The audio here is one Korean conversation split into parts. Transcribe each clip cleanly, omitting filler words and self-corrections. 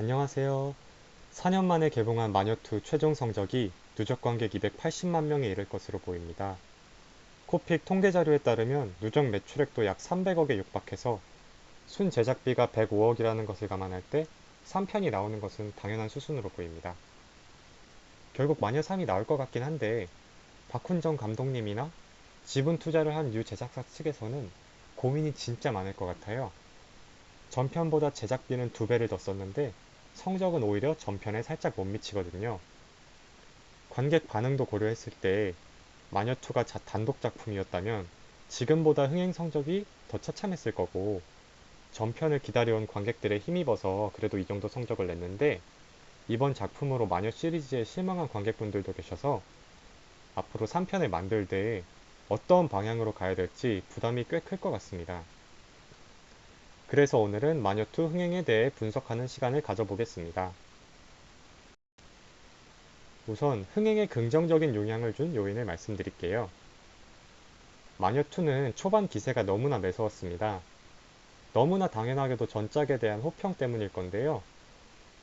안녕하세요. 4년 만에 개봉한 마녀2 최종 성적이 누적 관객 280만 명에 이를 것으로 보입니다. 코픽 통계 자료에 따르면 누적 매출액도 약 300억에 육박해서 순 제작비가 105억이라는 것을 감안할 때 3편이 나오는 것은 당연한 수순으로 보입니다. 결국 마녀3이 나올 것 같긴 한데 박훈정 감독님이나 지분 투자를 한 유 제작사 측에서는 고민이 진짜 많을 것 같아요. 전편보다 제작비는 2배를 더 썼는데 성적은 오히려 전편에 살짝 못 미치거든요. 관객 반응도 고려했을 때 마녀2가 단독 작품이었다면 지금보다 흥행 성적이 더 처참했을 거고 전편을 기다려온 관객들에 힘입어서 그래도 이 정도 성적을 냈는데 이번 작품으로 마녀 시리즈에 실망한 관객분들도 계셔서 앞으로 3편을 만들 때 어떤 방향으로 가야 될지 부담이 꽤 클 것 같습니다. 그래서 오늘은 마녀2 흥행에 대해 분석하는 시간을 가져보겠습니다. 우선 흥행에 긍정적인 영향을 준 요인을 말씀드릴게요. 마녀2는 초반 기세가 너무나 매서웠습니다. 너무나 당연하게도 전작에 대한 호평 때문일 건데요.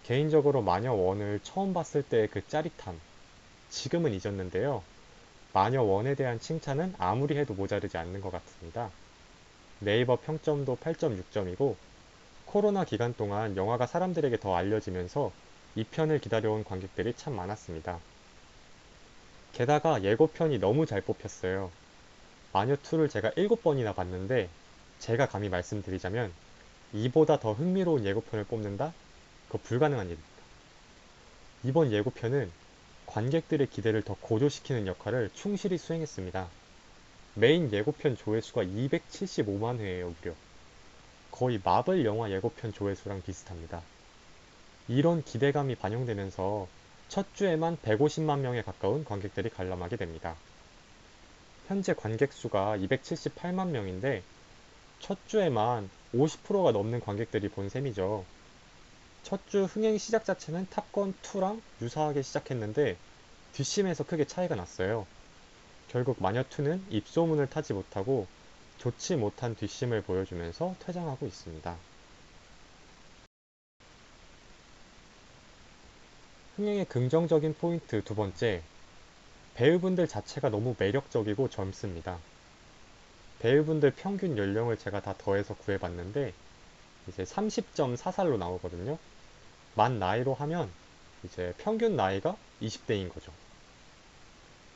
개인적으로 마녀1을 처음 봤을 때의 그 짜릿함, 지금은 잊었는데요. 마녀1에 대한 칭찬은 아무리 해도 모자르지 않는 것 같습니다. 네이버 평점도 8.6점이고 코로나 기간 동안 영화가 사람들에게 더 알려지면서 2편을 기다려온 관객들이 참 많았습니다. 게다가 예고편이 너무 잘 뽑혔어요. 마녀2를 제가 7번이나 봤는데 제가 감히 말씀드리자면 이보다 더 흥미로운 예고편을 뽑는다? 그거 불가능한 일입니다. 이번 예고편은 관객들의 기대를 더 고조시키는 역할을 충실히 수행했습니다. 메인 예고편 조회수가 275만 회예요, 무려. 거의 마블 영화 예고편 조회수랑 비슷합니다. 이런 기대감이 반영되면서 첫 주에만 150만 명에 가까운 관객들이 관람하게 됩니다. 현재 관객 수가 278만 명인데 첫 주에만 50%가 넘는 관객들이 본 셈이죠. 첫 주 흥행 시작 자체는 탑건2랑 유사하게 시작했는데 뒷심에서 크게 차이가 났어요. 결국 마녀2는 입소문을 타지 못하고 좋지 못한 뒷심을 보여주면서 퇴장하고 있습니다. 흥행의 긍정적인 포인트 두 번째, 배우분들 자체가 너무 매력적이고 젊습니다. 배우분들 평균 연령을 제가 다 더해서 구해봤는데 이제 30.4살로 나오거든요. 만 나이로 하면 이제 평균 나이가 20대인 거죠.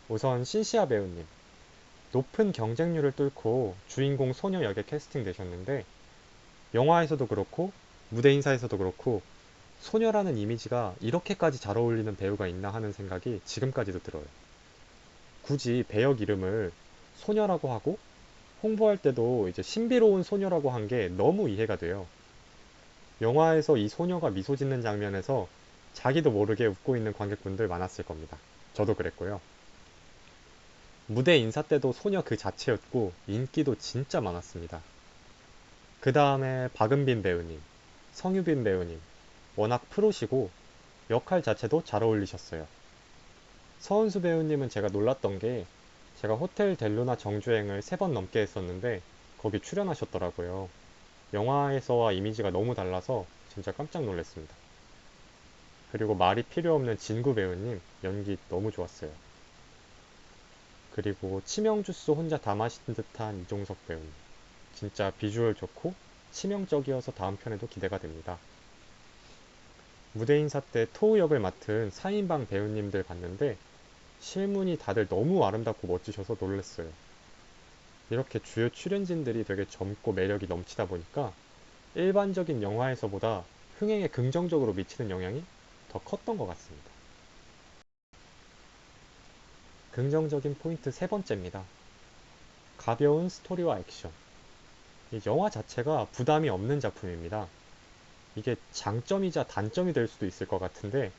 우선 신시아 배우님, 높은 경쟁률을 뚫고 주인공 소녀 역에 캐스팅 되셨는데 영화에서도 그렇고 무대 인사에서도 그렇고 소녀라는 이미지가 이렇게까지 잘 어울리는 배우가 있나 하는 생각이 지금까지도 들어요. 굳이 배역 이름을 소녀라고 하고 홍보할 때도 이제 신비로운 소녀라고 한 게 너무 이해가 돼요. 영화에서 이 소녀가 미소 짓는 장면에서 자기도 모르게 웃고 있는 관객분들 많았을 겁니다. 저도 그랬고요. 무대 인사 때도 소녀 그 자체였고 인기도 진짜 많았습니다. 그 다음에 박은빈 배우님, 성유빈 배우님, 워낙 프로시고 역할 자체도 잘 어울리셨어요. 서은수 배우님은 제가 놀랐던 게 제가 호텔 델루나 정주행을 3번 넘게 했었는데 거기 출연하셨더라고요. 영화에서와 이미지가 너무 달라서 진짜 깜짝 놀랐습니다. 그리고 말이 필요 없는 진구 배우님 연기 너무 좋았어요. 그리고 치명주스 혼자 다 마신 듯한 이종석 배우님 진짜 비주얼 좋고 치명적이어서 다음 편에도 기대가 됩니다. 무대 인사 때 토우 역을 맡은 4인방 배우님들 봤는데 실물이 다들 너무 아름답고 멋지셔서 놀랐어요. 이렇게 주요 출연진들이 되게 젊고 매력이 넘치다 보니까 일반적인 영화에서보다 흥행에 긍정적으로 미치는 영향이 더 컸던 것 같습니다. 긍정적인 포인트 세 번째입니다. 가벼운 스토리와 액션. 이 영화 자체가 부담이 없는 작품입니다. 이게 장점이자 단점이 될 수도 있을 것 같은데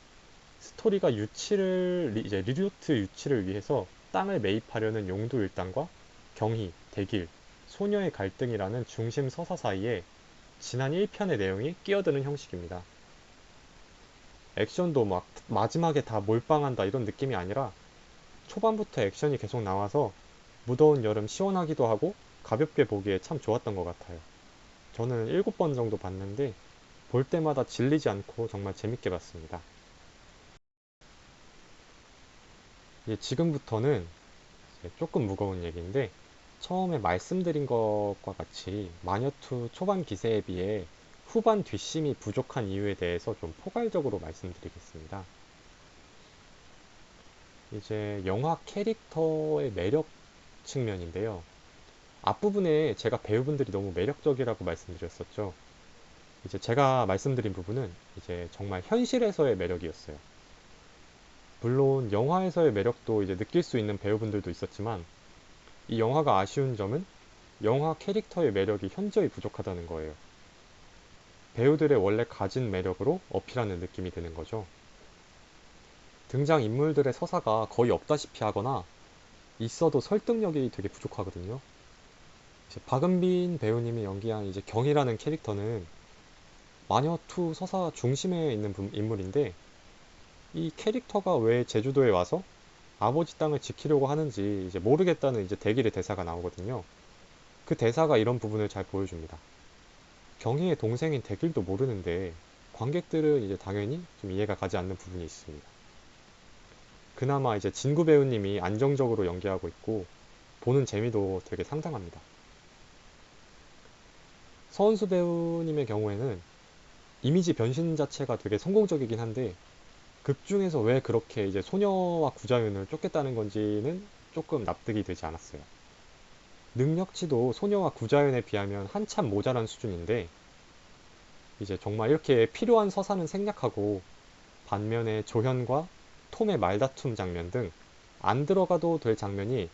스토리가 이제 리조트 유치를 위해서 땅을 매입하려는 용도 일당과 경희, 대길, 소녀의 갈등이라는 중심 서사 사이에 지난 1편의 내용이 끼어드는 형식입니다. 액션도 막 마지막에 다 몰빵한다 이런 느낌이 아니라 초반부터 액션이 계속 나와서 무더운 여름 시원하기도 하고 가볍게 보기에 참 좋았던 것 같아요. 저는 7번 정도 봤는데 볼 때마다 질리지 않고 정말 재밌게 봤습니다. 이제 지금부터는 이제 조금 무거운 얘기인데 처음에 말씀드린 것과 같이 마녀2 초반 기세에 비해 후반 뒷심이 부족한 이유에 대해서 좀 포괄적으로 말씀드리겠습니다. 이제 영화 캐릭터의 매력 측면인데요. 앞부분에 제가 배우분들이 너무 매력적이라고 말씀드렸었죠. 이제 제가 말씀드린 부분은 이제 정말 현실에서의 매력이었어요. 물론 영화에서의 매력도 이제 느낄 수 있는 배우분들도 있었지만 이 영화가 아쉬운 점은 영화 캐릭터의 매력이 현저히 부족하다는 거예요. 배우들의 원래 가진 매력으로 어필하는 느낌이 드는 거죠. 등장 인물들의 서사가 거의 없다시피 하거나 있어도 설득력이 되게 부족하거든요. 이제 박은빈 배우님이 연기한 이제 경이라는 캐릭터는 마녀2 서사 중심에 있는 인물인데 이 캐릭터가 왜 제주도에 와서 아버지 땅을 지키려고 하는지 이제 모르겠다는 이제 대길의 대사가 나오거든요. 그 대사가 이런 부분을 잘 보여줍니다. 경희의 동생인 대길도 모르는데 관객들은 이제 당연히 좀 이해가 가지 않는 부분이 있습니다. 그나마 이제 진구 배우님이 안정적으로 연기하고 있고 보는 재미도 되게 상당합니다. 서은수 배우님의 경우에는 이미지 변신 자체가 되게 성공적이긴 한데 극 중에서 왜 그렇게 이제 소녀와 구자윤을 쫓겠다는 건지는 조금 납득이 되지 않았어요. 능력치도 소녀와 구자윤에 비하면 한참 모자란 수준인데 이제 정말 이렇게 필요한 서사는 생략하고 반면에 조현과 톰의 말다툼 장면 등 안 들어가도 될 장면이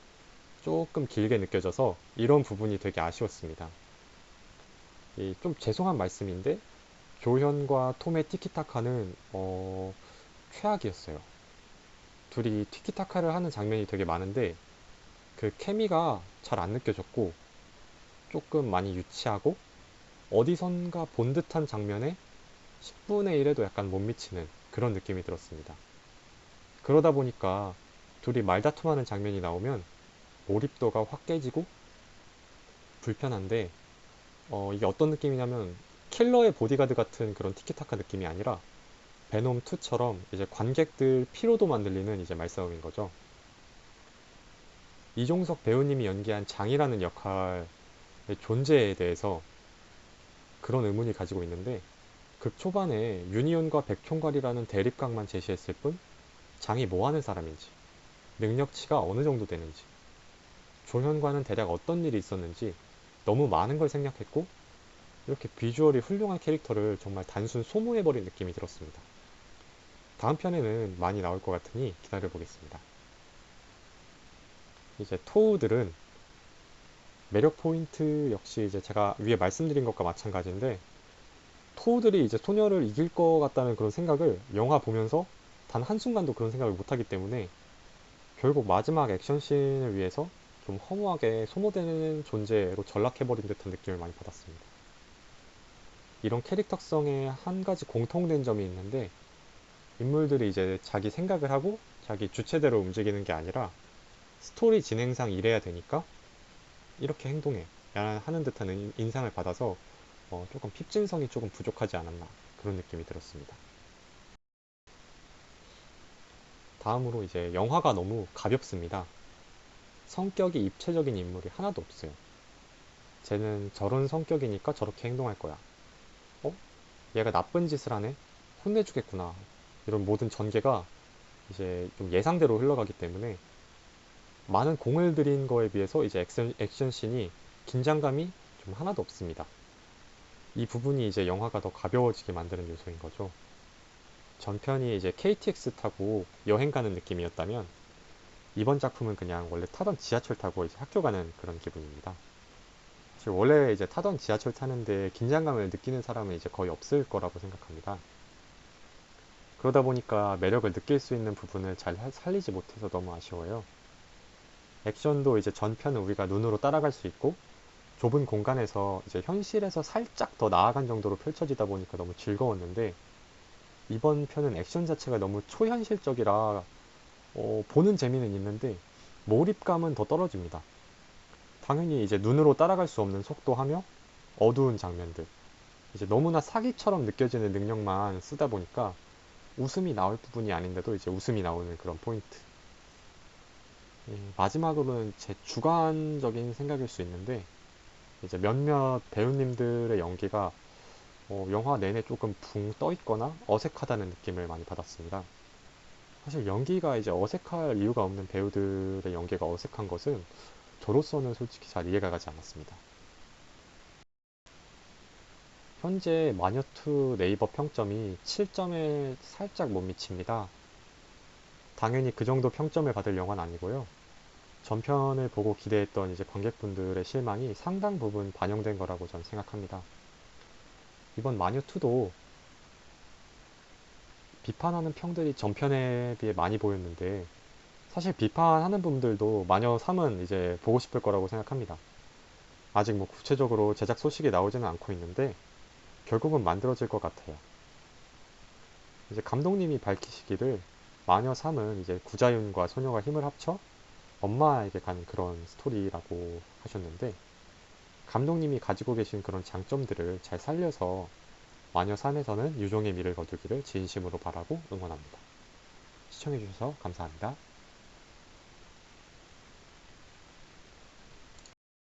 조금 길게 느껴져서 이런 부분이 되게 아쉬웠습니다. 좀 죄송한 말씀인데 조현과 톰의 티키타카는 최악이었어요. 둘이 티키타카를 하는 장면이 되게 많은데 그 케미가 잘 안 느껴졌고 조금 많이 유치하고 어디선가 본 듯한 장면에 10분의 1에도 약간 못 미치는 그런 느낌이 들었습니다. 그러다 보니까 둘이 말다툼하는 장면이 나오면 몰입도가 확 깨지고 불편한데 이게 어떤 느낌이냐면 킬러의 보디가드 같은 그런 티키타카 느낌이 아니라 베놈2처럼 이제 관객들 피로도 만들리는 이제 말싸움인 거죠. 이종석 배우님이 연기한 장이라는 역할의 존재에 대해서 그런 의문이 가지고 있는데 극 초반에 유니온과 백총괄이라는 대립각만 제시했을 뿐 장이 뭐 하는 사람인지 능력치가 어느 정도 되는지 조현과는 대략 어떤 일이 있었는지 너무 많은 걸 생략했고 이렇게 비주얼이 훌륭한 캐릭터를 정말 단순 소모해버린 느낌이 들었습니다. 다음 편에는 많이 나올 것 같으니 기다려보겠습니다. 이제 토우들은 매력 포인트 역시 이제 제가 위에 말씀드린 것과 마찬가지인데 토우들이 이제 소녀를 이길 것 같다는 그런 생각을 영화 보면서 단 한순간도 그런 생각을 못하기 때문에 결국 마지막 액션씬을 위해서 좀 허무하게 소모되는 존재로 전락해버린 듯한 느낌을 많이 받았습니다. 이런 캐릭터성에 한 가지 공통된 점이 있는데 인물들이 이제 자기 생각을 하고 자기 주체대로 움직이는 게 아니라 스토리 진행상 이래야 되니까 이렇게 행동해 하는 듯한 인상을 받아서 조금 핍진성이 조금 부족하지 않았나 그런 느낌이 들었습니다. 다음으로 이제 영화가 너무 가볍습니다. 성격이 입체적인 인물이 하나도 없어요. 쟤는 저런 성격이니까 저렇게 행동할 거야. 어? 얘가 나쁜 짓을 하네? 혼내주겠구나. 이런 모든 전개가 이제 좀 예상대로 흘러가기 때문에 많은 공을 들인 거에 비해서 이제 액션씬이 긴장감이 좀 하나도 없습니다. 이 부분이 이제 영화가 더 가벼워지게 만드는 요소인 거죠. 전편이 이제 KTX 타고 여행 가는 느낌이었다면 이번 작품은 그냥 원래 타던 지하철 타고 이제 학교 가는 그런 기분입니다. 사실 원래 이제 타던 지하철 타는데 긴장감을 느끼는 사람은 이제 거의 없을 거라고 생각합니다. 그러다 보니까 매력을 느낄 수 있는 부분을 잘 살리지 못해서 너무 아쉬워요. 액션도 이제 전편은 우리가 눈으로 따라갈 수 있고 좁은 공간에서 이제 현실에서 살짝 더 나아간 정도로 펼쳐지다 보니까 너무 즐거웠는데 이번 편은 액션 자체가 너무 초현실적이라 보는 재미는 있는데 몰입감은 더 떨어집니다. 당연히 이제 눈으로 따라갈 수 없는 속도하며 어두운 장면들 이제 너무나 사기처럼 느껴지는 능력만 쓰다 보니까 웃음이 나올 부분이 아닌데도 이제 웃음이 나오는 그런 포인트. 마지막으로는 제 주관적인 생각일 수 있는데 이제 몇몇 배우님들의 연기가 영화 내내 조금 붕 떠 있거나 어색하다는 느낌을 많이 받았습니다. 사실 연기가 이제 어색할 이유가 없는 배우들의 연기가 어색한 것은 저로서는 솔직히 잘 이해가 가지 않았습니다. 현재 마녀2 네이버 평점이 7점에 살짝 못 미칩니다. 당연히 그 정도 평점을 받을 영화는 아니고요. 전편을 보고 기대했던 이제 관객분들의 실망이 상당 부분 반영된 거라고 저는 생각합니다. 이번 마녀2도 비판하는 평들이 전편에 비해 많이 보였는데 사실 비판하는 분들도 마녀3은 이제 보고 싶을 거라고 생각합니다. 아직 뭐 구체적으로 제작 소식이 나오지는 않고 있는데 결국은 만들어질 것 같아요. 이제 감독님이 밝히시기를 마녀3은 이제 구자윤과 소녀가 힘을 합쳐 엄마에게 가는 그런 스토리라고 하셨는데 감독님이 가지고 계신 그런 장점들을 잘 살려서 마녀3에서는 유종의 미를 거두기를 진심으로 바라고 응원합니다. 시청해주셔서 감사합니다.